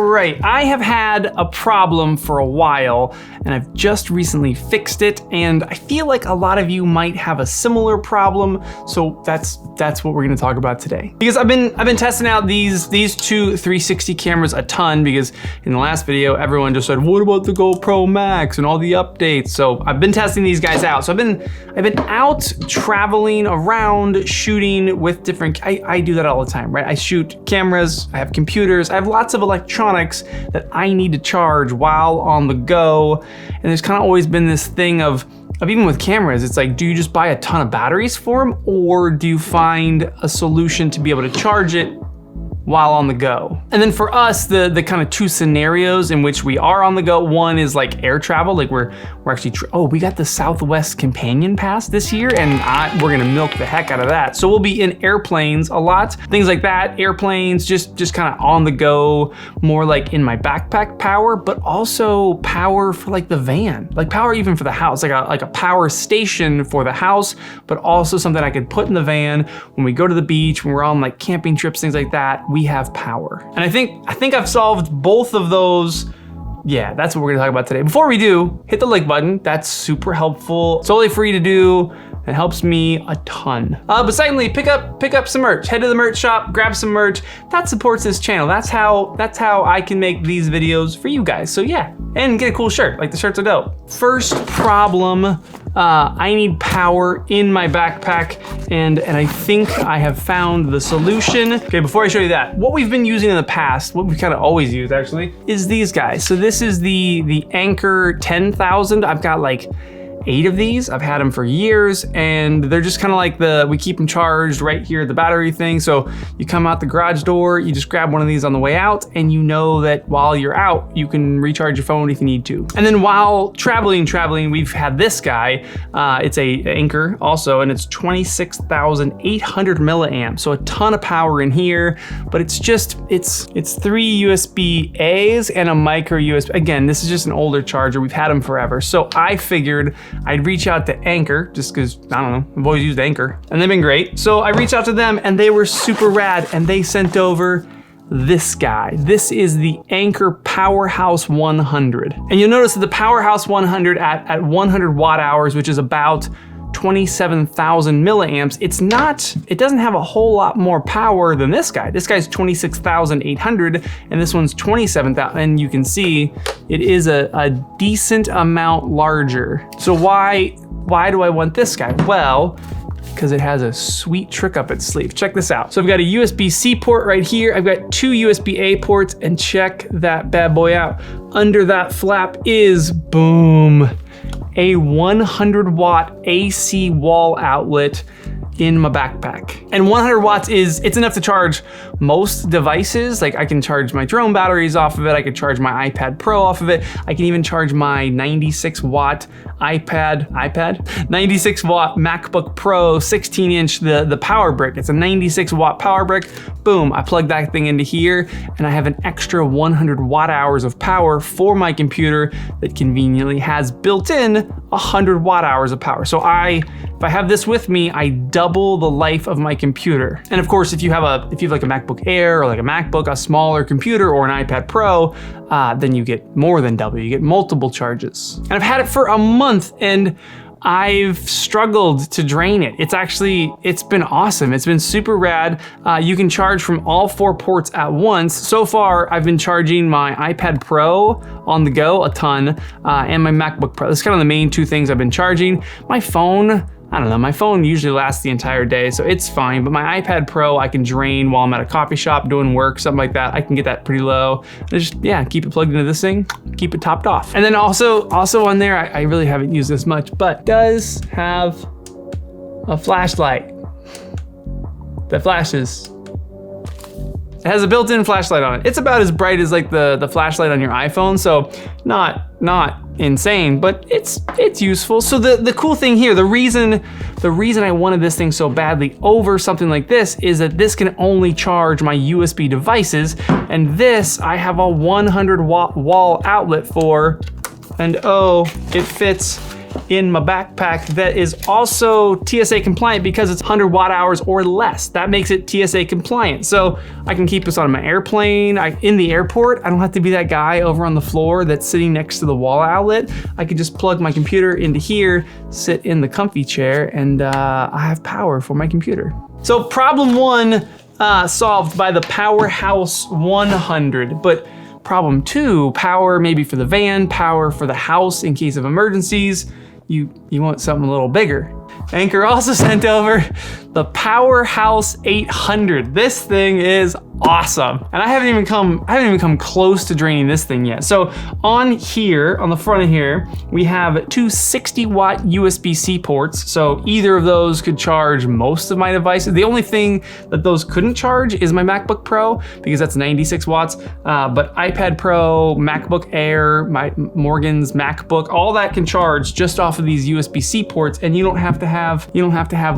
right, I have had a problem for a while and I've just recently fixed it, and I feel like a lot of you might have a similar problem, so that's what we're gonna talk about today. Because I've been testing out these two 360 cameras a ton, because in the last video everyone just said, what about the GoPro Max and all the updates? So I've been testing these guys out. So I've been out traveling around shooting with different, I do that all the time, right? I shoot cameras, I have computers, I have lots of electronics that I need to charge while on the go. And there's kind of always been this thing of even with cameras, it's like, do you just buy a ton of batteries for them, or do you find a solution to be able to charge it while on the go? And then for us, the kind of two scenarios in which we are on the go, one is like air travel, like we're actually, we got the Southwest Companion Pass this year, and we're gonna milk the heck out of that. So we'll be in airplanes a lot, things like that, airplanes, just kind of on the go, more like in my backpack power, but also power for like the van, like power even for the house, like a power station for the house, but also something I could put in the van when we go to the beach, when we're on like camping trips, things like that. We have power. And I think I've solved both of those. Yeah, that's what we're gonna talk about today. Before we do, hit the like button. That's super helpful. It's totally free to do. It helps me a ton. But secondly, pick up some merch. Head to the merch shop, grab some merch. That supports this channel. That's how I can make these videos for you guys. So yeah, and get a cool shirt. Like, the shirts are dope. First problem, I need power in my backpack, and I think I have found the solution. Okay, before I show you that, what we've been using in the past, what we kind of always use actually, is these guys. So this is the Anker 10,000. I've got like 8 of these. I've had them for years, and they're just kind of like we keep them charged right here at the battery thing. So you come out the garage door, you just grab one of these on the way out, and you know that while you're out, you can recharge your phone if you need to. And then while traveling, we've had this guy. It's a Anker also, and it's 26,800 milliamps. So a ton of power in here, but it's 3 USB A's and a micro USB. Again, this is just an older charger. We've had them forever. So I figured I'd reach out to Anker, just because, I don't know, I've always used Anker, and they've been great. So I reached out to them, and they were super rad, and they sent over this guy. This is the Anker Powerhouse 100. And you'll notice that the Powerhouse 100 at 100 watt hours, which is about 27,000 milliamps, it doesn't have a whole lot more power than this guy. This guy's 26,800 and this one's 27,000, and you can see it is a decent amount larger. So why do I want this guy? Well, because it has a sweet trick up its sleeve. Check this out. So I've got a USB-C port right here. I've got 2 USB-A ports, and check that bad boy out. Under that flap is, boom, a 100 watt AC wall outlet in my backpack. And 100 watts it's enough to charge most devices. Like, I can charge my drone batteries off of it. I could charge my iPad Pro off of it. I can even charge my 96 watt 96 watt MacBook Pro 16 inch, the power brick. It's a 96 watt power brick. Boom, I plug that thing into here, and I have an extra 100 watt hours of power for my computer that conveniently has built in 100 watt hours of power. So if I have this with me, I double the life of my computer. And of course, if you have like a MacBook Air or like a MacBook, a smaller computer, or an iPad Pro, then you get more than double. You get multiple charges. And I've had it for a month, and I've struggled to drain it. It's been awesome. It's been super rad. You can charge from all 4 ports at once. So far, I've been charging my iPad Pro on the go a ton, and my MacBook Pro. That's kind of the main 2 things I've been charging. My phone, I don't know, my phone usually lasts the entire day, so it's fine, but my iPad Pro I can drain while I'm at a coffee shop doing work, something like that. I can get that pretty low. Just, yeah, keep it plugged into this thing, keep it topped off. And then also on there, I really haven't used this much, but does have a flashlight that flashes. It has a built-in flashlight on it. It's about as bright as like the flashlight on your iPhone, so not insane, but it's useful. So the cool thing here, the reason I wanted this thing so badly over something like this is that this can only charge my USB devices, and this I have a 100 watt wall outlet for, and oh, it fits in my backpack that is also TSA compliant because it's 100 watt hours or less. That makes it TSA compliant. So I can keep this on my airplane. In the airport, I don't have to be that guy over on the floor that's sitting next to the wall outlet. I could just plug my computer into here, sit in the comfy chair, and I have power for my computer. So problem 1 solved by the Powerhouse 100, but problem 2, power maybe for the van, power for the house in case of emergencies. You want something a little bigger. Anker also sent over the Powerhouse 800. This thing is awesome. And I haven't even come close to draining this thing yet. So on here, on the front of here, we have 2 60 watt USB-C ports. So either of those could charge most of my devices. The only thing that those couldn't charge is my MacBook Pro, because that's 96 watts. But iPad Pro, MacBook Air, Morgan's MacBook, all that can charge just off of these USB-C ports, and you don't have to have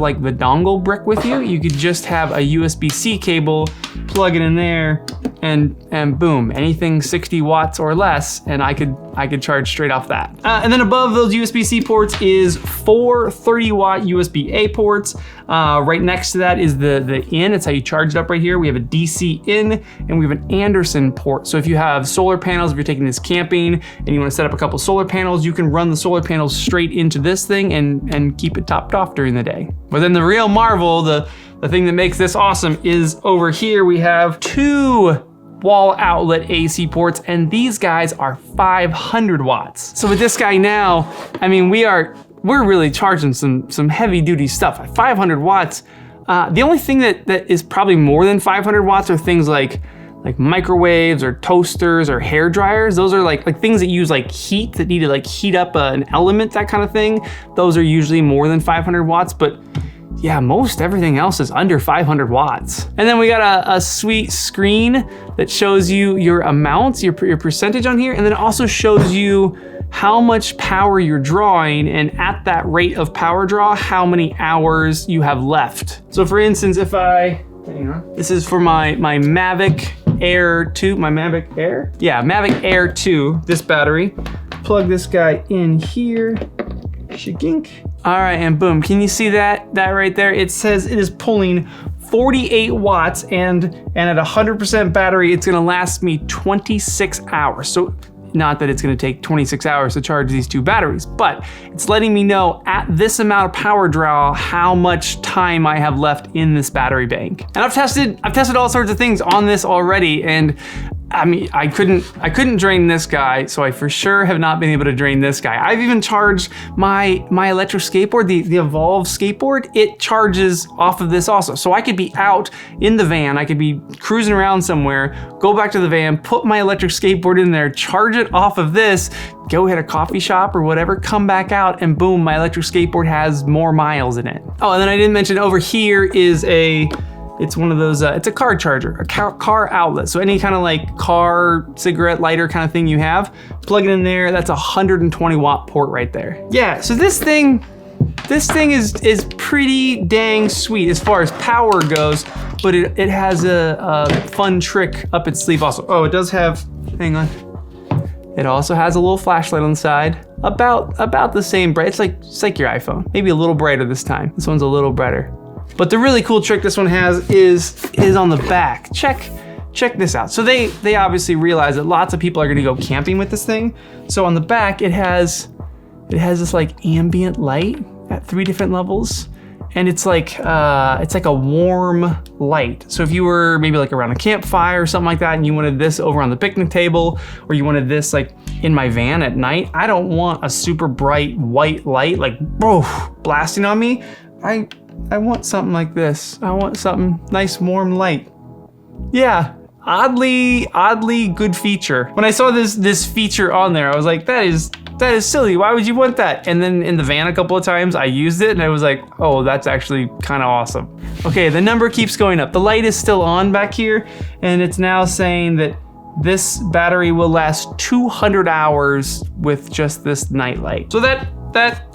like the dongle brick with you. You could just have a USB-C cable, plug it in there, and boom, anything 60 watts or less, and I could charge straight off that. And then above those USB-C ports is 4 30 watt USB-A ports. Right next to that is the in. It's how you charge it up right here. We have a DC in, and we have an Anderson port. So if you have solar panels, if you're taking this camping and you want to set up a couple solar panels, you can run the solar panels straight into this thing and keep it topped off during the day. But then the real marvel, the thing that makes this awesome, is over here we have 2 wall outlet AC ports, and these guys are 500 watts. So with this guy now, I mean, we're really charging some heavy duty stuff at 500 watts. The only thing that is probably more than 500 watts are things like microwaves or toasters or hair dryers. Those are like things that use like heat, that need to like heat up an element, that kind of thing. Those are usually more than 500 watts, but yeah, most everything else is under 500 watts. And then we got a sweet screen that shows you your amounts, your percentage on here, and then it also shows you how much power you're drawing, and at that rate of power draw, how many hours you have left. So for instance, if this is for my Mavic Air 2, my Mavic Air? Yeah, Mavic Air 2, this battery. Plug this guy in here, shigink. All right, and boom, can you see that right there? It says it is pulling 48 watts, and at 100% battery, it's gonna last me 26 hours. So not that it's gonna take 26 hours to charge these 2 batteries, but it's letting me know at this amount of power draw how much time I have left in this battery bank. And I've tested all sorts of things on this already, and I mean, I couldn't drain this guy, so I for sure have not been able to drain this guy. I've even charged my electric skateboard, the Evolve skateboard. It charges off of this also. So I could be out in the van, I could be cruising around somewhere, go back to the van, put my electric skateboard in there, charge it off of this, go hit a coffee shop or whatever, come back out, and boom, my electric skateboard has more miles in it. Oh, and then I didn't mention over here is it's one of those, it's a car charger, a car outlet. So any kind of like car, cigarette lighter kind of thing you have, plug it in there. That's a 120 watt port right there. Yeah, so this thing is pretty dang sweet as far as power goes, but it has a fun trick up its sleeve also. Oh, it does have, hang on. It also has a little flashlight on the side, about the same bright. It's like your iPhone, maybe a little brighter this time. This one's a little brighter. But the really cool trick this one has is on the back. Check this out. So they obviously realize that lots of people are gonna go camping with this thing. So on the back, it has this like ambient light at 3 different levels. And it's like a warm light. So if you were maybe like around a campfire or something like that, and you wanted this over on the picnic table, or you wanted this like in my van at night, I don't want a super bright white light like blasting on me. I want something like this. I want something nice, warm light. Yeah, oddly good feature. When I saw this feature on there, I was like, that is silly. Why would you want that? And then in the van a couple of times, I used it and I was like, oh, that's actually kind of awesome. Okay, the number keeps going up. The light is still on back here, and it's now saying that this battery will last 200 hours with just this night light. So that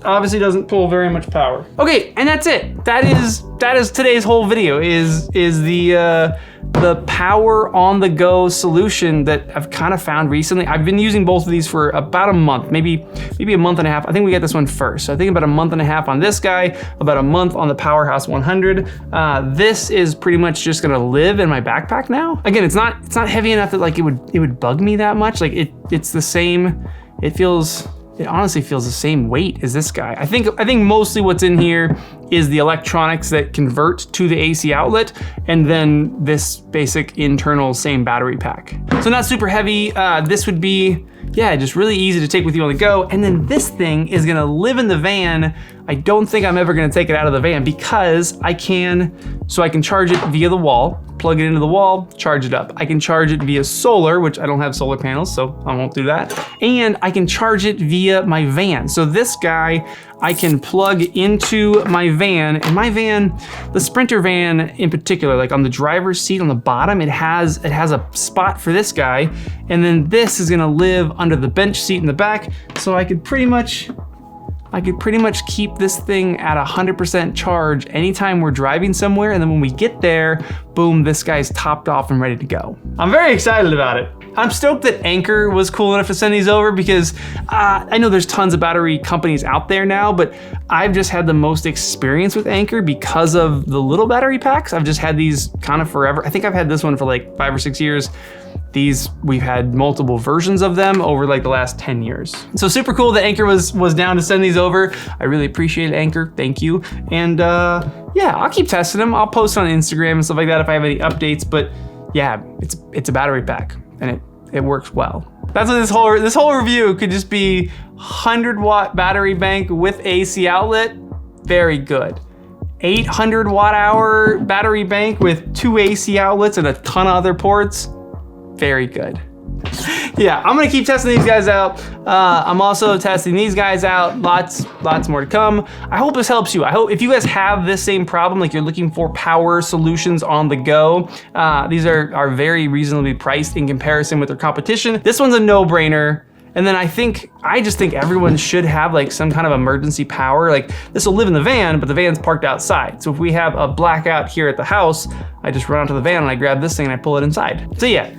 obviously doesn't pull very much power. Okay, and that's it. That is today's whole video, is the the power on the go solution that I've kind of found recently. I've been using both of these for about a month, maybe a month and a half. I think we got this one first. So I think about a month and a half on this guy, about a month on the Powerhouse 100. This is pretty much just gonna live in my backpack now. Again, it's not heavy enough that like it would bug me that much. Like it's the same, it honestly feels the same weight as this guy. I think mostly what's in here is the electronics that convert to the AC outlet, and then this basic internal same battery pack. So not super heavy. This would be, yeah, just really easy to take with you on the go. And then this thing is gonna live in the van. I don't think I'm ever gonna take it out of the van because I can charge it via the wall, plug it into the wall, charge it up. I can charge it via solar, which I don't have solar panels, so I won't do that. And I can charge it via my van. So this guy, I can plug into my van, and my van, the Sprinter van in particular, like on the driver's seat on the bottom, it has a spot for this guy, and then this is gonna live under the bench seat in the back, so I could pretty much keep this thing at 100% charge anytime we're driving somewhere, and then when we get there, boom, this guy's topped off and ready to go. I'm very excited about it. I'm stoked that Anker was cool enough to send these over because I know there's tons of battery companies out there now, but I've just had the most experience with Anker because of the little battery packs. I've just had these kind of forever. I think I've had this one for like 5 or 6 years. These, we've had multiple versions of them over like the last 10 years. So super cool that Anker was down to send these over. I really appreciate it, Anker, thank you. And yeah, I'll keep testing them. I'll post on Instagram and stuff like that if I have any updates, but yeah, it's a battery pack and it works well. That's what this whole review could just be 100-watt battery bank with AC outlet, very good. 800 watt-hour battery bank with 2 AC outlets and a ton of other ports, very good. Yeah, I'm gonna keep testing these guys out. I'm also testing these guys out. Lots more to come. I hope this helps you. I hope if you guys have this same problem, like you're looking for power solutions on the go, these are very reasonably priced in comparison with their competition. This one's a no-brainer. And then I just think everyone should have like some kind of emergency power. Like this will live in the van, but the van's parked outside. So if we have a blackout here at the house, I just run out to the van and I grab this thing and I pull it inside. So yeah,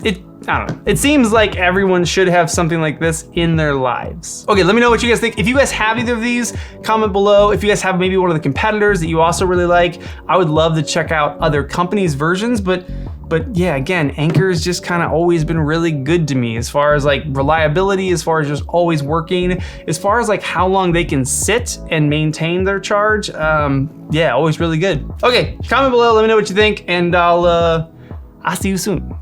I don't know. It seems like everyone should have something like this in their lives. Okay, let me know what you guys think. If you guys have either of these, comment below. If you guys have maybe one of the competitors that you also really like, I would love to check out other companies' versions, but yeah, again, Anker has just kind of always been really good to me as far as like reliability, as far as just always working, as far as like how long they can sit and maintain their charge. Yeah, always really good. Okay, comment below, let me know what you think, and I'll see you soon.